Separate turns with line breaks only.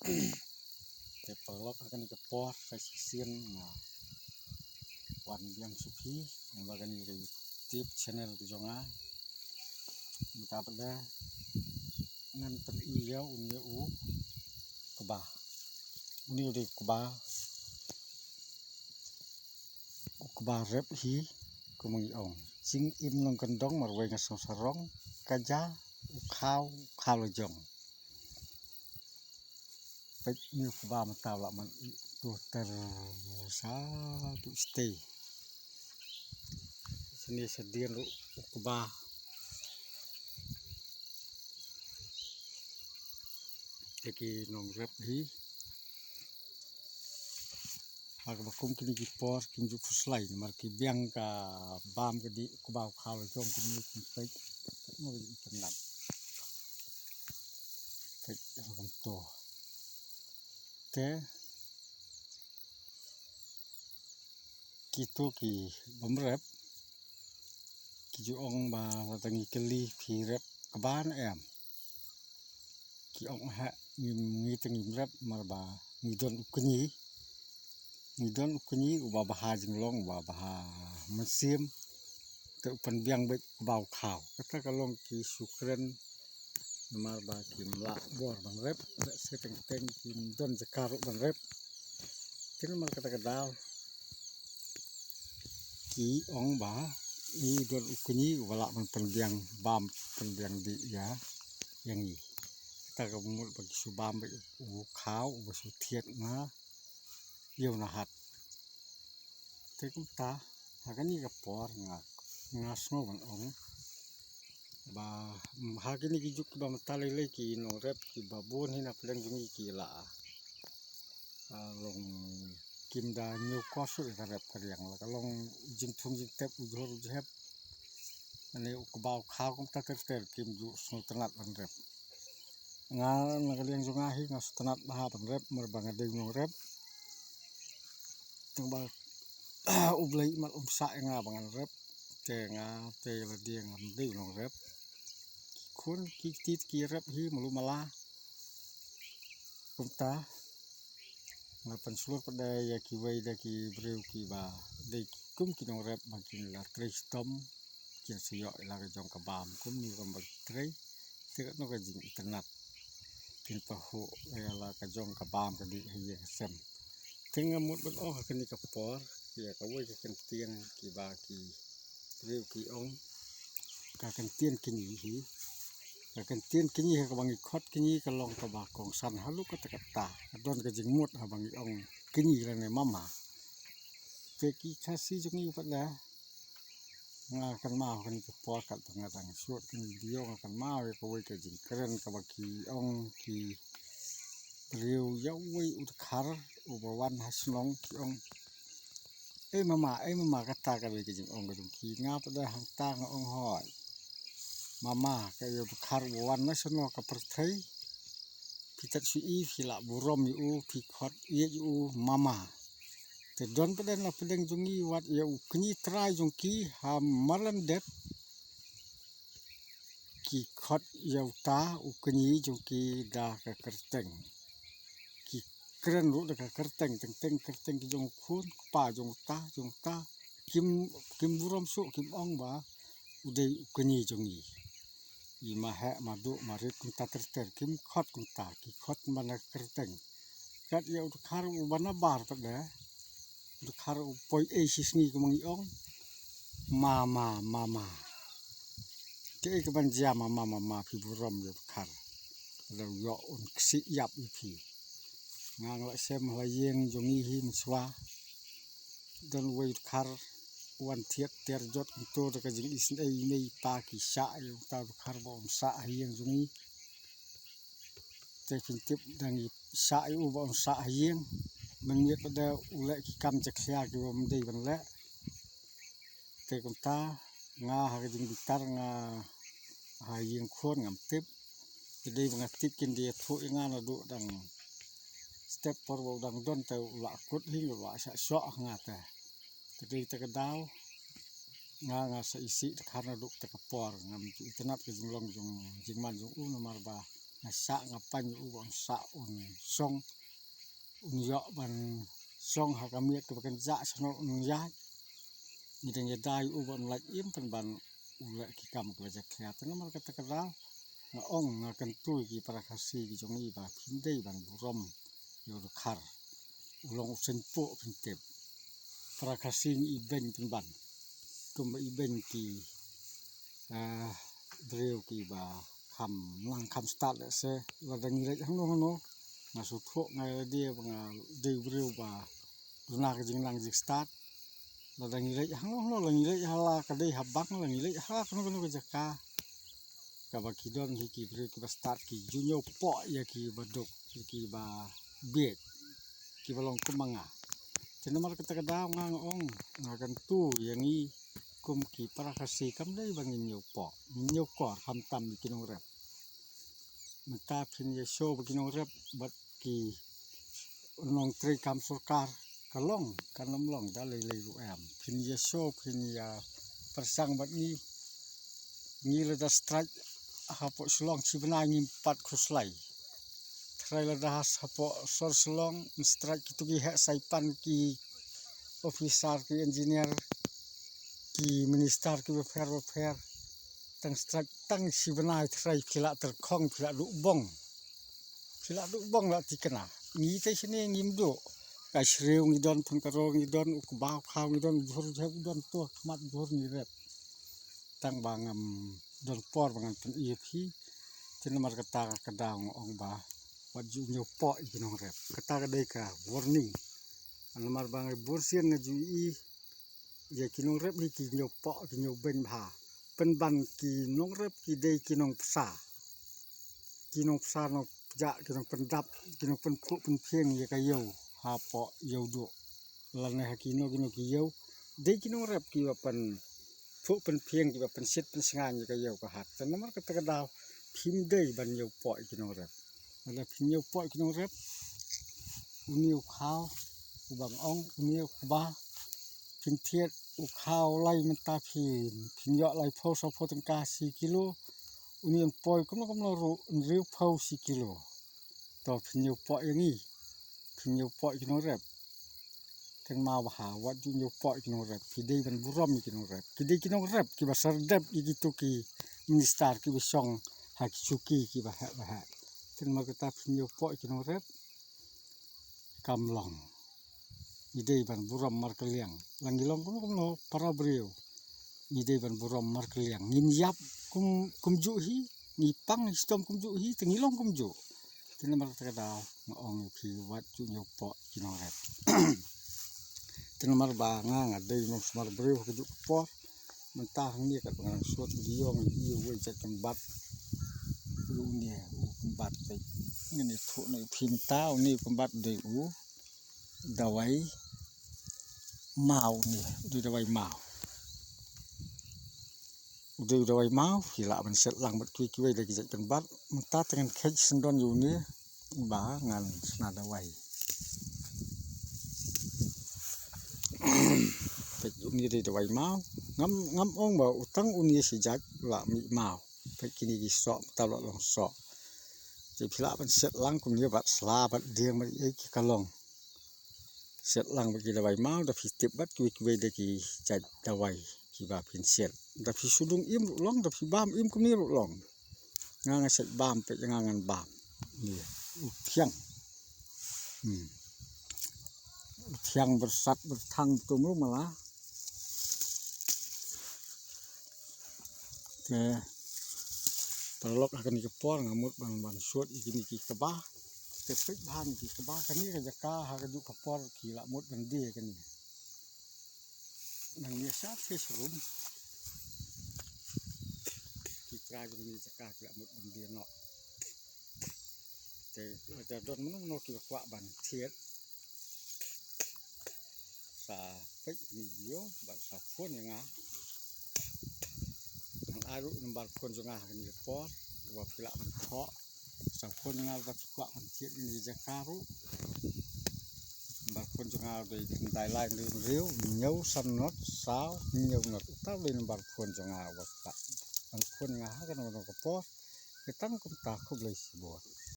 Te pelok akan kepor sisien wan yang supi bagan di tip channel ke jonga kita pada ngan per iya unia u kebah uni udah kebah rep hi kumengi ong sing im long kendong marwai ngasong sarong kaja khao lejong pek ni kebah mata lak man tu ter satu stay sini sedian lu kebah teki nong rep hi harga bakum kini kipor kinju fuslai mar ki biang ka bam ke di kebah khao lejong kini pek mau penat pek macam tu te kitu ki bemrep ki ong ba watangi keli ki rep keban em ki ong ha ngi tengi rep mar ba ngidon uba baha jenglong uba baha mesim te upan biang bet bau khao kata kalong ki sukren mar ba ki mla bor bang rep se teng ki don jakar bang rep tin mar kata kadal ki ong ba i don ukni wala man penbiang bam penbiang di ya yang i kita kamul bagi subam u khao u su thiet na yêu na hat te kumta hakani ka por ngasno ban ong ba hakini ki juk ba matale le ki no rep ki babon hina pleng jungi ki la long kim da nyu kosu ka rep kariang la kalong jing thung jing tep u jor jep ane u kebau khao kum ta ter kim ju sno tenat ban rep nga nakaliang junga hi ngas tenat baha ban rep mer bang ade no rep teng ba ublai mat sa nga bang rep te nga te la dia ngam de no rep kun ki tit ki rep hi mulu mala kumta ngapan sulur pada ya ki wei da ki breu ki ba de kum ki no rep makin la tristom ki siyo la ka jong ka bam kum ni rom ba tre te no ka jing tenat kin pa ho ya la ka jong ka bam ka di ye sem tenga mut ban oh ka ni ka por ya ka wei ka kan tien ki ba ki breu ki ong ka kan tien ki ni hi kan tien kini ka bangi khot kini ka long ka ba kong san halu ka takata don ka jing mut ha bangi ong kini la ne mama te ki khasi jungi pada nga kan ma kan ka por ka pangatang suot kini dio kan ma we ka we ka jing keren ka ba ki ong ki riu ya we ut khar u ba wan haslong ki ong mama kata ka we ka jing ong ka ki nga pada hang ta nga ong hoi mama kayo khar wan na sono ka perthai pitat su i phila burom yu phi khot ye yu mama te don peden la pedeng jungi wat ya u kni trai jungki ha malan det ki khot ya ta u kni jungki da ka kerteng ki kren ru da ka kerteng teng kerteng ki jong khun pa jong ta kim burom su kim ong ba udai u kni jungi ima he madu marit kunta ter kim khot kunta ki khot mana kerteng kat ya ud khar u bana bar pada ud khar u poi e sisni kumangi ong mama ke ke ban jia mama pi burom ya khar lo yo un ksi yap pi ngang la sem la yeng jongi hi mswa don wei khar wan thiet ter jot to ka jing is ei nei pa ki sa yu ta khar bom sa hieng jungi te kintip dangi sa yu bom sa hieng mengiet pada ule ki kam jaksia ki bom dei ban le te kumta nga ha jing bitar nga ha hieng khon ngam tip dei bangatip kin dia thu nga na du dang step por dang don te la kut hi la sa so nga ta dei te kadau nga sa isi khana duk te kapor ngam tenat ke jinglong jong jingman jong u nomar ba ngasa ngapan ubang sa song yo ban song hakamia ke bakan za sono ya ni dan yadai ubang lak im pen ban ulak kikam ke baca kelihatan nomor kata kedal ngaong ngakan tu ki para kasih ki jongi ba pindai ban burom yo khar ulong senpo pentep para kasih iben pen ban kum iben ki breu ki ba kam lang kam start se la dang ni hang no nga su thok ngai dia bang de breu ba luna ka jing lang jik start la dang ni hang no la ni hala ka dei habang la ni ha kono ka jaka ka ba kidon hi ki breu ki ba start ki junyo po ya ki baduk ki ba bet ki balong kumanga Tenamar kata kadang ngang ong ngakan tu yang i kum ki para kasih kam dai bangin nyo ko ham tam kinong rep mata phin ye show kinong rep bat ki nong tre kam sarkar kalong kanam long da le ru am phin ye show phin ya persang bat ni le da strike hapo slong sibna ngim pat khuslai trailer da hapo sor slong strike kitu ki hek saipan ki officer ki engineer ki minister ki welfare tang strike tang sibnai trai phila terkhong phila du bong la tikena ngi te sini ngim do ka shreu ngi don phun karo ngi don ukba khaw ngi don dhur jeb don to mat dhur ni rep tang bangam don por bangan pen ep tenamar kata kadang ong ba wat ju nyo po ikinong rep kata kadai ka warning anamar bangai bursian ngaju i ya kinong rep ni ki nyo po ki nyo ben bha pen ban ki nong rep ki dei kinong psa no ja kinong pendap kinong pen phu pen phieng ya ka yo ha po yo do lan ha kino ki yo dei kinong rep ki wa pen phu pen phieng ki wa pen sit pen sngan ya ka yo ka hat tenamar kata kadau phim dei ban yo po kinong rep ala phim yo po kinong rep uniu khao ubang ong uniu ba phin thiet u khao lai man ta phin yo lai pho so pho tang ka si kilo union poi kom lo riu pho si kilo to phin yo po yangi phin yo po kino rep kan ma ba ha wat ju yo po kino rep ki dei ban buram kino rep ki dei kino rep ki ba sar dep gitu ki minister ki ba song ha ki suki ki ba ha kan ma kata phin yo po kino rep kam long idei ban buram mar kaliang langilong kom lo para breu idei ban buram mar kaliang ngin yap kum ju hi ni pang stom kum ju hi tengilong kum ju tin mar ta da ong phi wat ju nyo po kinong rep tin mar ba nga dei no smar breu ku ju po mentah ni ka bang suat video ngi we chat bat lu ni bat pe ngini thu ni phin tao ni bat dei u dawai mau ni du dawai mau hila ban set lang bat ki we de ki jan bat menta tengan khej sendon yu ni ba ngan sna dawai pe ni de dawai mau ngam ong ba utang uni si jat la mi mau pe kini ki so ta lo long so je hila ban set lang kum ni bat sla bat dieng ma e ki kalong set lang bagi dawai mau da fitip bat ki de ki jat dawai ki ba pin set da fi sudung im long da fi bam im kum ni long nga set bam pe ngan bam ni thiang thiang bersat berthang tum lu malah ke perlok akan dikepor ngamut ban suat ikini ki kebah tepek bahan ki kebah kan ni ka jaka ha ka ju kepor ki la mut ban dia kan ni nang biasa serum ki tra ju ni jaka ki la mut ban dia no te don no ki kwa ban thiet sa pek video ba sa phone nga ang aru number phone jo nga ni por wa pila ban kho sa phone nga ba kwa ban thiet ni jakaru number phone jo nga de dai line ni riu nheu san not sao nheu not ta le number phone jo nga wa ta ban phone nga ha kan no ko por Ketan kum ta khub lai si bot